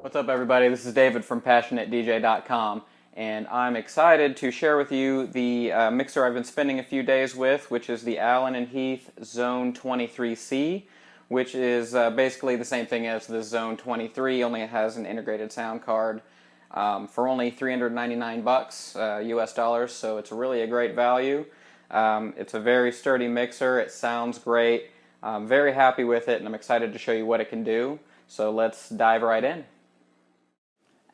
What's up, everybody? This is David from PassionateDJ.com, and I'm excited to share with you the mixer I've been spending a few days with, which is the Allen & Heath XONE 23C, which is basically the same thing as the XONE 23, only it has an integrated sound card for only $399 US dollars, so it's really a great value. It's a very sturdy mixer. It sounds great. I'm very happy with it, and I'm excited to show you what it can do. So let's dive right in.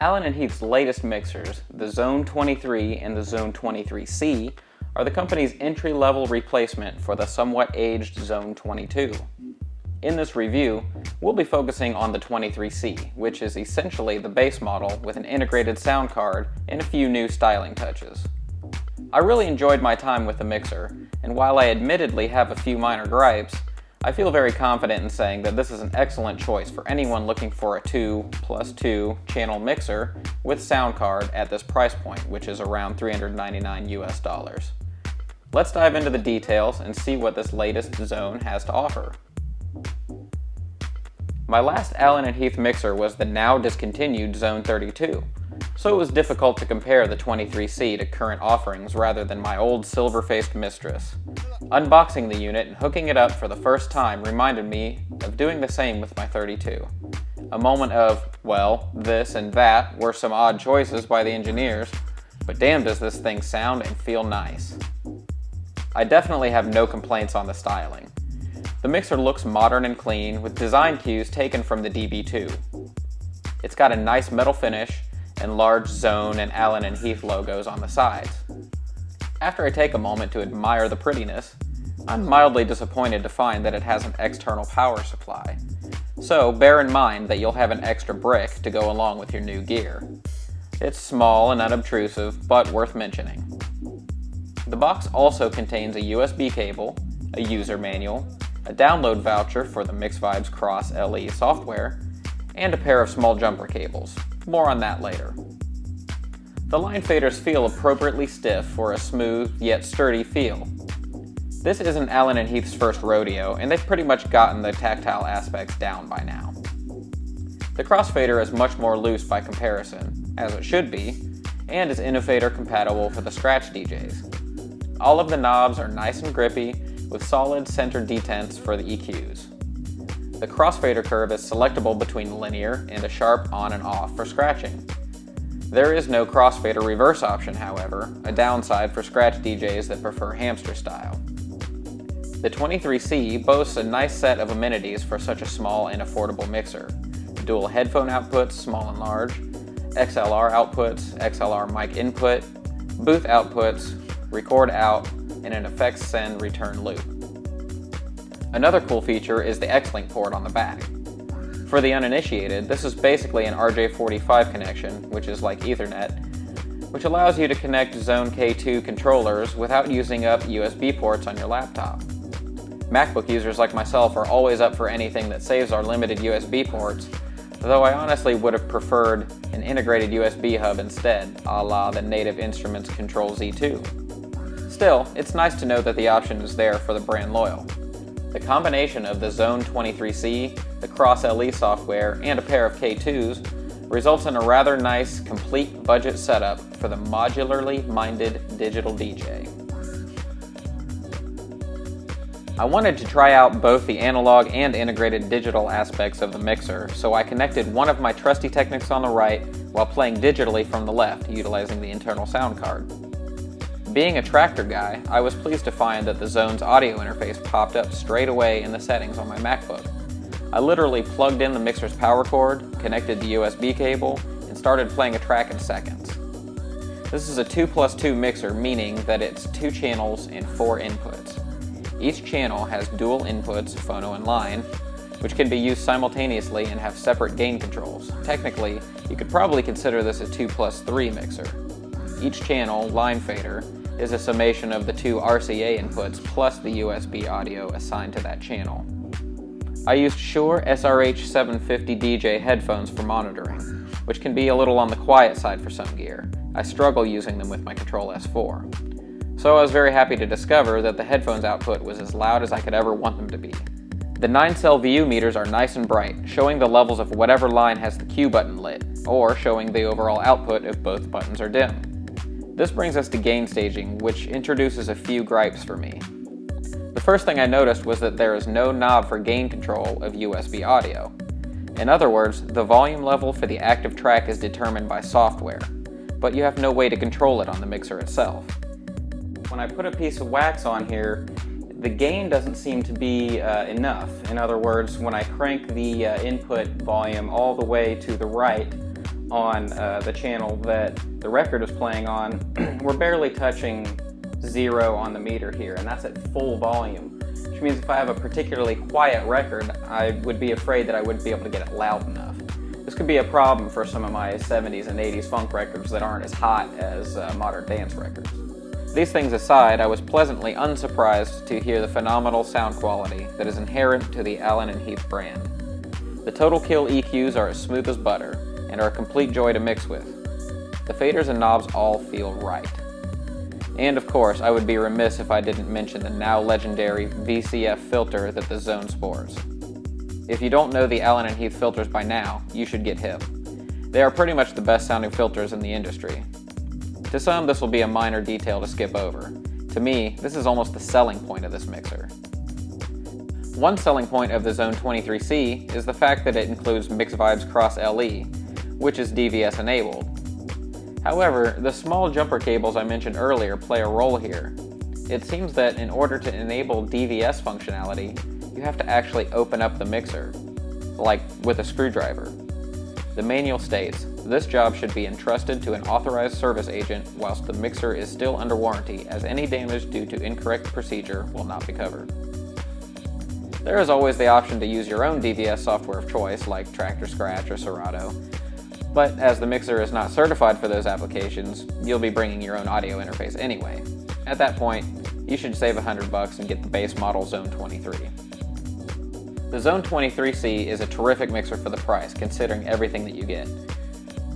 Allen & Heath's latest mixers, the XONE 23 and the XONE 23C, are the company's entry-level replacement for the somewhat aged XONE 22. In this review, we'll be focusing on the 23C, which is essentially the base model with an integrated sound card and a few new styling touches. I really enjoyed my time with the mixer, and while I admittedly have a few minor gripes, I feel very confident in saying that this is an excellent choice for anyone looking for a 2+2 channel mixer with sound card at this price point, which is around $399 US dollars. Let's dive into the details and see what this latest XONE has to offer. My last Allen & Heath mixer was the now discontinued XONE 32, so it was difficult to compare the 23C to current offerings rather than my old silver-faced mistress. Unboxing the unit and hooking it up for the first time reminded me of doing the same with my 32. A moment of, well, this and that were some odd choices by the engineers, but damn does this thing sound and feel nice. I definitely have no complaints on the styling. The mixer looks modern and clean, with design cues taken from the DB2. It's got a nice metal finish and large XONE and Allen & Heath logos on the sides. After I take a moment to admire the prettiness, I'm mildly disappointed to find that it has an external power supply. So bear in mind that you'll have an extra brick to go along with your new gear. It's small and unobtrusive, but worth mentioning. The box also contains a USB cable, a user manual, a download voucher for the MixVibes Cross LE software, and a pair of small jumper cables. More on that later. The line faders feel appropriately stiff for a smooth yet sturdy feel. This isn't Allen & Heath's first rodeo, and they've pretty much gotten the tactile aspects down by now. The crossfader is much more loose by comparison, as it should be, and is Innovator compatible for the scratch DJs. All of the knobs are nice and grippy, with solid center detents for the EQs. The crossfader curve is selectable between linear and a sharp on and off for scratching. There is no crossfader reverse option, however, a downside for scratch DJs that prefer hamster style. The 23C boasts a nice set of amenities for such a small and affordable mixer. Dual headphone outputs, small and large, XLR outputs, XLR mic input, booth outputs, record out, and an effects send return loop. Another cool feature is the X-Link port on the back. For the uninitiated, this is basically an RJ45 connection, which is like Ethernet, which allows you to connect XONE K2 controllers without using up USB ports on your laptop. MacBook users like myself are always up for anything that saves our limited USB ports, though I honestly would have preferred an integrated USB hub instead, a la the Native Instruments Control Z2. Still, it's nice to know that the option is there for the brand loyal. The combination of the XONE 23C, the Cross LE software, and a pair of K2s results in a rather nice, complete budget setup for the modularly minded digital DJ. I wanted to try out both the analog and integrated digital aspects of the mixer, so I connected one of my trusty Technics on the right while playing digitally from the left, utilizing the internal sound card. Being a Tractor guy, I was pleased to find that the XONE's audio interface popped up straight away in the settings on my MacBook. I literally plugged in the mixer's power cord, connected the USB cable, and started playing a track in seconds. This is a 2+2 mixer, meaning that it's 2 channels and 4 inputs. Each channel has dual inputs, phono and line, which can be used simultaneously and have separate gain controls. Technically, you could probably consider this a 2+3 mixer. Each channel, line fader, is a summation of the 2 RCA inputs plus the USB audio assigned to that channel. I used Shure SRH750 DJ headphones for monitoring, which can be a little on the quiet side for some gear. I struggle using them with my Control S4. So I was very happy to discover that the headphones output was as loud as I could ever want them to be. The 9-cell VU meters are nice and bright, showing the levels of whatever line has the Q button lit, or showing the overall output if both buttons are dim. This brings us to gain staging, which introduces a few gripes for me. The first thing I noticed was that there is no knob for gain control of USB audio. In other words, the volume level for the active track is determined by software, but you have no way to control it on the mixer itself. When I put a piece of wax on here, the gain doesn't seem to be enough. In other words, when I crank the input volume all the way to the right on the channel that the record is playing on, we're barely touching 0 on the meter here, and that's at full volume, which means if I have a particularly quiet record, I would be afraid that I wouldn't be able to get it loud enough. This could be a problem for some of my 70s and 80s funk records that aren't as hot as modern dance records. These things aside, I was pleasantly unsurprised to hear the phenomenal sound quality that is inherent to the Allen & Heath brand. The Total Kill EQs are as smooth as butter and are a complete joy to mix with. The faders and knobs all feel right. And of course, I would be remiss if I didn't mention the now legendary VCF filter that the Zone sports. If you don't know the Allen & Heath filters by now, you should get hip. They are pretty much the best sounding filters in the industry. To some, this will be a minor detail to skip over. To me, this is almost the selling point of this mixer. One selling point of the Zone 23C is the fact that it includes MixVibes Cross LE, which is DVS enabled. However, the small jumper cables I mentioned earlier play a role here. It seems that in order to enable DVS functionality, you have to actually open up the mixer, like with a screwdriver. The manual states, this job should be entrusted to an authorized service agent whilst the mixer is still under warranty, as any damage due to incorrect procedure will not be covered. There is always the option to use your own DVS software of choice, like Tractor Scratch or Serato, but as the mixer is not certified for those applications, you'll be bringing your own audio interface anyway. At that point, you should save $100 and get the base model Zone 23. The Zone 23C is a terrific mixer for the price, considering everything that you get.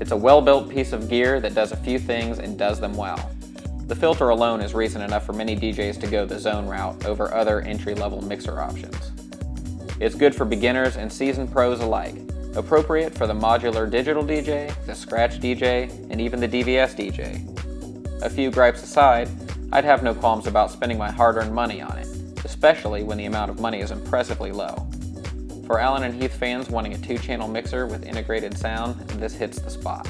It's a well-built piece of gear that does a few things and does them well. The filter alone is reason enough for many DJs to go the Zone route over other entry-level mixer options. It's good for beginners and seasoned pros alike, appropriate for the modular digital DJ, the scratch DJ, and even the DVS DJ. A few gripes aside, I'd have no qualms about spending my hard-earned money on it, especially when the amount of money is impressively low. For Allen & Heath fans wanting a 2-channel mixer with integrated sound, this hits the spot.